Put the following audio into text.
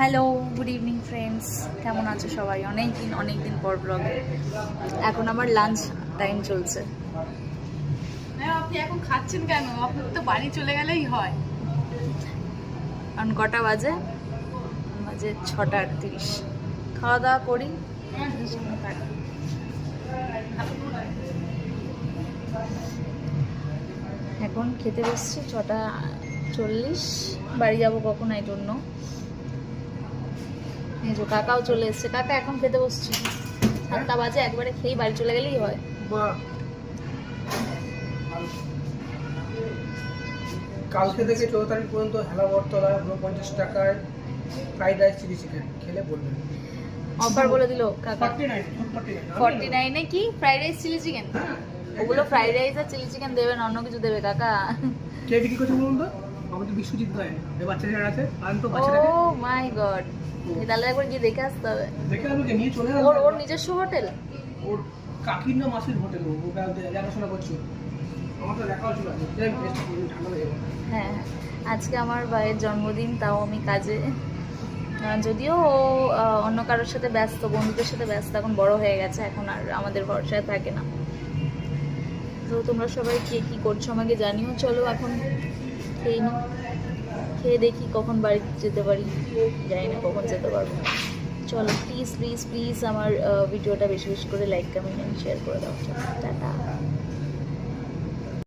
Hello, good evening friends. কেমন আছো সবাই? অনেক দিন পর ব্লগে। এখন আমার লাঞ্চ টাইম চলছে। আপনি এখন খাচ্ছেন কেন? আপনার তো বাড়ি চলে গেলেই হয়। কারণ কটা বাজে? বাজে 6:38। খাওয়া দাওয়া করি। এখন খেতে বসছি 6:40। বাড়ি যাবো কখন আই ডোন্ট নো। এই যে কাকাও চলে এসছে। কাকা এখন খেতে বসছি। 7টা বাজে, একবারে খেয়ে বাড়ি চলে গেলেই হয়। কালকে থেকে 14 তারিখ পর্যন্ত হেলা বটতলায় 49 টাকায় ফ্রাইড রাইস চিলি চিকেন খেলে বলবেন। অফার বলে দিল কাকা। 49 49 এ কি ফ্রাইড রাইস চিলি চিকেন? ওগুলো ফ্রাইড রাইস আর চিলি চিকেন দেবে না, অন্য কিছু দেবে কাকা। কে বিক্রি করছে বলুন তো? আমাদের বিশ্বজিৎ গায়ে এই বাচ্চাটা আছে আর তো ও বাচ্চাটাকে মাই গড, তাহলে একবার গিয়ে দেখে আসতে হবে। দেখে আমাকে নিয়ে চলে ওর গেল। ওর নিজস্ব হোটেল? ওর কাকির না মাসির হোটেল, ও দেখাশোনা করছে। আমার তো দেখাও ছিল না, ঠান্ডা হয়ে যাবে। হ্যাঁ, আজকে আমার ভাইয়ের জন্মদিন, তাও আমি কাজে। যদিও ও অন্য কারোর সাথে ব্যস্ত, বন্ধুদের সাথে ব্যস্ত, এখন বড় হয়ে গেছে, এখন আর আমাদের ভরসায় থাকে না। তো তোমরা সবাই কে কী করছো আমাকে জানিও। চলো এখন খেয়ে নিই, খেয়ে দেখি কখন বাড়ি যেতে পারি। জানি না কখন যেতে পারবো। চলো প্লিজ প্লিজ প্লিজ আমার ভিডিওটা বেশি বেশি করে লাইক, কমেন্ট অ্যান্ড শেয়ার করে দাও। টাটা।